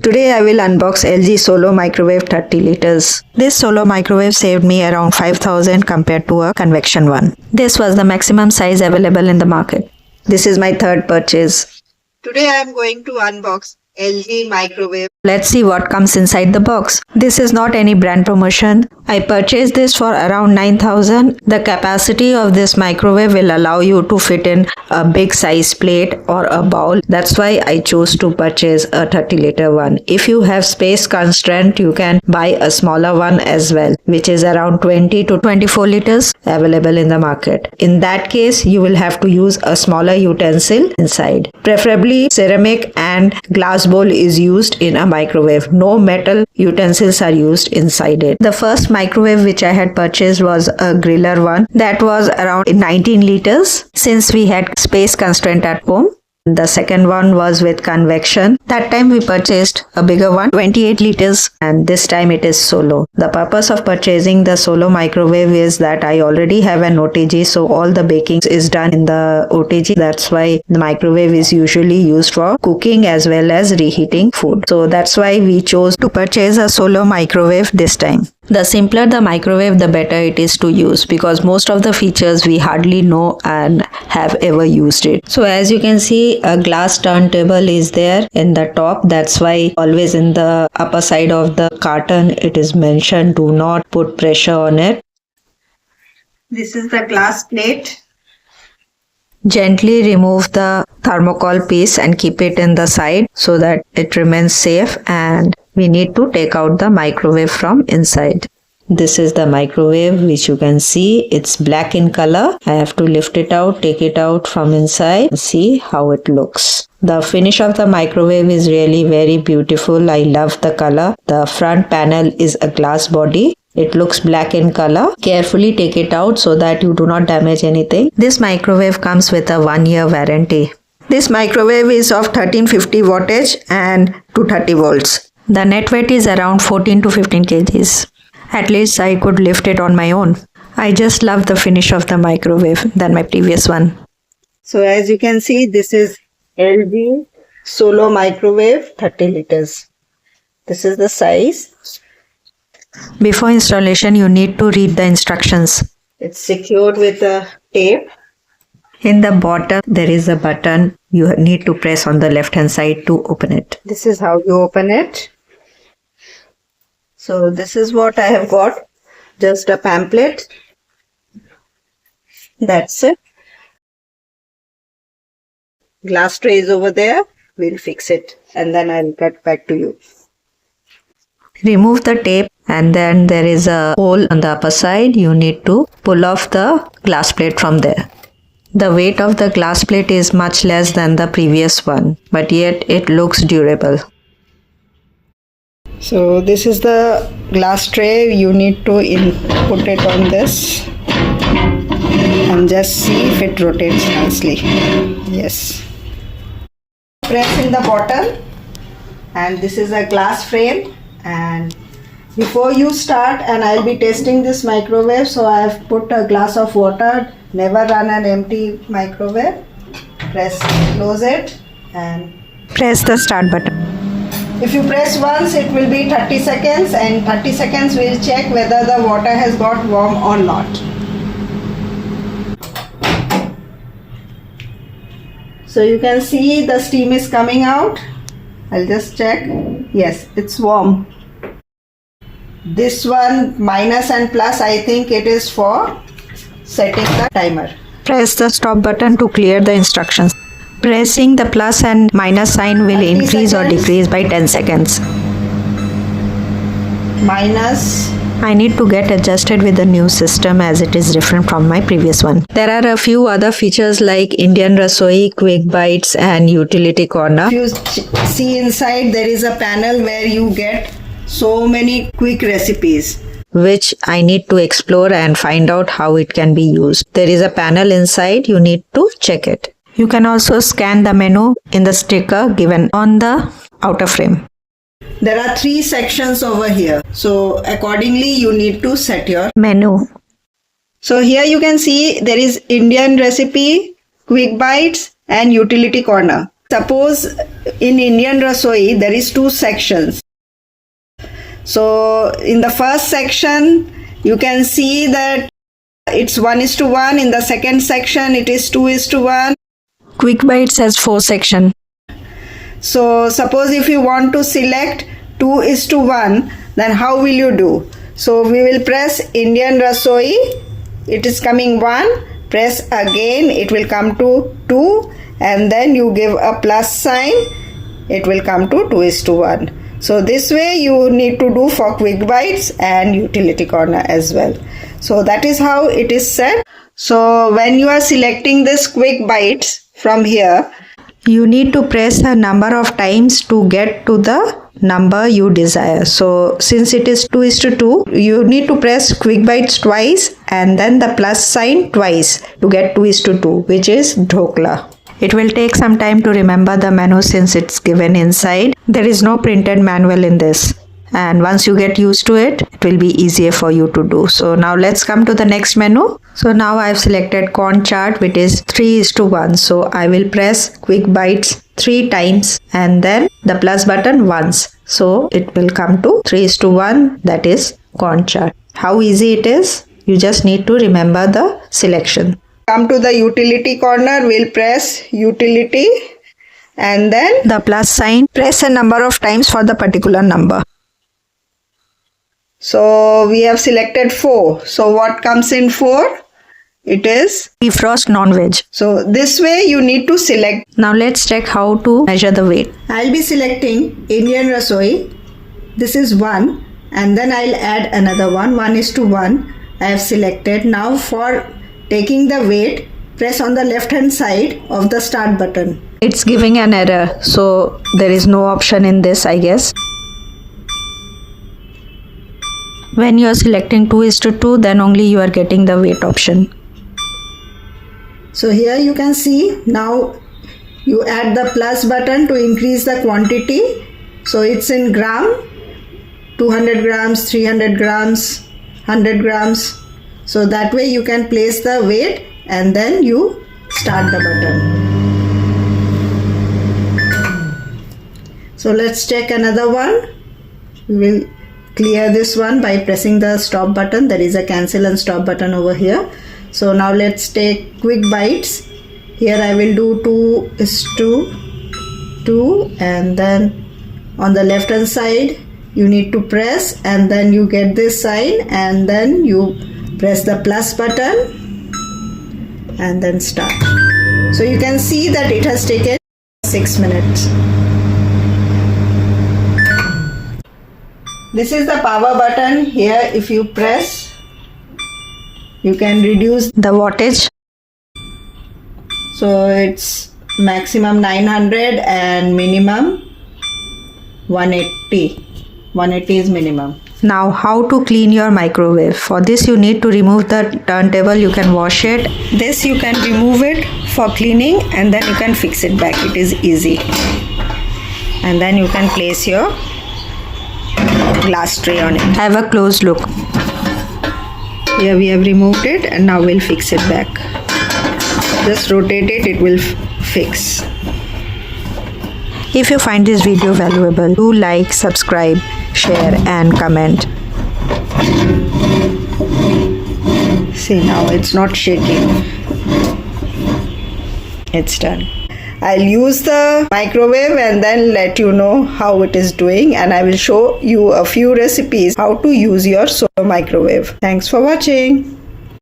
Today I will unbox LG Solo Microwave 30 liters. This Solo microwave saved me around 5,000 compared to a convection one. This was the maximum size available in the market. This is my third purchase. Today I am going to unbox LG microwave. Let's see what comes inside the box. This is not any brand promotion. I purchased this for around 9,000. The capacity of this microwave will allow you to fit in a big size plate or a bowl. That's why I chose to purchase a 30-liter one. If you have space constraint, you can buy a smaller one as well, which is around 20 to 24 liters available in the market. In that case, you will have to use a smaller utensil inside. Preferably ceramic and glass bowl is used in a microwave. No metal utensils are used inside it. The first microwave which I had purchased was a griller one that was around 19 liters since we had space constraint at home. The second one was with convection. That time we purchased a bigger one, 28 liters, and this time it is Solo. The purpose of purchasing the Solo microwave is that I already have an OTG, so all the baking is done in the OTG. That's why the microwave is usually used for cooking as well as reheating food. So that's why we chose to purchase a Solo microwave this time. The simpler the microwave, the better it is to use because most of the features we hardly know and have ever used it. So as you can see, a glass turntable is there in the top. That's why always in the upper side of the carton it is mentioned, do not put pressure on it. This is the glass plate. Gently remove the thermocol piece and keep it in the side so that it remains safe, and we need to take out the microwave from inside. This is the microwave which you can see. It's black in color. I have to lift it out, take it out from inside and see how it looks. The finish of the microwave is really very beautiful. I love the color. The front panel is a glass body. It looks black in color. Carefully take it out so that you do not damage anything. This microwave comes with a 1-year warranty. This microwave is of 1350 wattage and 230 volts. The net weight is around 14 to 15 kgs. At least I could lift it on my own. I just love the finish of the microwave than my previous one. So as you can see, this is LG Solo microwave 30 liters. This is the size. Before installation, you need to read the instructions. It's secured with a tape. In the bottom, there is a button. You need to press on the left hand side to open it. This is how you open it. So this is what I have got. Just a pamphlet. That's it. Glass tray is over there. We'll fix it and then I'll get back to you. Remove the tape and then there is a hole on the upper side. You need to pull off the glass plate from there. The weight of the glass plate is much less than the previous one, but yet it looks durable. So this is the glass tray. You need to put it on this and just see if it rotates nicely. Yes. Press in the bottom, and this is a glass frame. And before you start, and I'll be testing this microwave, so I have put a glass of water. Never run an empty microwave. Close it and press the start button. If you press once, it will be 30 seconds, and 30 seconds will check whether the water has got warm or not. So you can see the steam is coming out. I'll just check. Yes, it's warm. This one, minus and plus, I think it is for setting the timer. Press the stop button to clear the instructions. Pressing the plus and minus sign will increase or decrease by 10 seconds. Minus. I need to get adjusted with the new system as it is different from my previous one. There are a few other features like Indian Rasoi, Quick Bites and Utility Corner. If you see inside, there is a panel where you get so many quick recipes, which I need to explore and find out how it can be used. There is a panel inside. You need to check it. You can also scan the menu in the sticker given on the outer frame. There are 3 sections over here. So accordingly, you need to set your menu. So here you can see there is Indian recipe, Quick Bites and Utility Corner. Suppose in Indian Rasoi there is two sections. So in the first section you can see that it's 1:1. In the second section it is 2:1. Quick Bites has 4 sections. So suppose if you want to select 2:1, then how will you do? So we will press Indian Rasoi. It is coming 1. Press again. It will come to 2. And then you give a plus sign. It will come to 2:1. So this way you need to do for Quick Bites and Utility Corner as well. So that is how it is set. So when you are selecting this Quick Bites from here, You need to press a number of times to get to the number you desire. So since it is 2:2, you need to press Quick Bites twice and then the plus sign twice to get 2:2, which is dhokla. It will take some time to remember the menu since it's given inside. There is no printed manual in this. And once you get used to it, it will be easier for you to do. So now let's come to the next menu. So now I've selected corn chart, which is 3:1. So I will press Quick Bites 3 times and then the plus button once. So it will come to 3:1, that is corn chart. How easy it is? You just need to remember the selection. come to the Utility Corner, we'll press Utility and then The plus sign, press a number of times for the particular number. so we have selected 4. So what comes in 4? It is Defrost non-veg. so this way you need to select. Now let's check how to measure the weight. I'll be selecting Indian Rasoi. This is 1 and then I'll add another one. 1:1 I have selected. Now for taking the weight, press on the left hand side of the start button. It's giving an error, so there is no option in this, I guess. When you are selecting 2:2, then only you are getting the weight option. So here you can see now you add the plus button to increase the quantity. So it's in gram, 200 grams, 300 grams, 100 grams. So that way you can place the weight and then you start the button. So let's check another one. We will clear this one by pressing the stop button. There is a cancel and stop button over here. So now let's take Quick Bites. Here I will do 2:2 and then on the left hand side you need to press and then you get this sign and then you press the plus button and then start. So you can see that it has taken 6 minutes. This is the power button. Here if you press you can reduce The wattage, so it's maximum 900 and minimum 180. 180 is minimum. Now how to clean your microwave? For this you need to remove the turntable. You can wash it. This you can remove it for cleaning and then you can fix it back. It is easy. And then you can place your glass tray on it. Have a close look. Here we have removed it and now we'll fix it back. Just rotate it, it will fix. If you find this video valuable, do like, subscribe, share and comment. See, now it's not shaking. It's done. I'll use the microwave and then let you know how it is doing, and I will show you a few recipes how to use your solar microwave. Thanks for watching.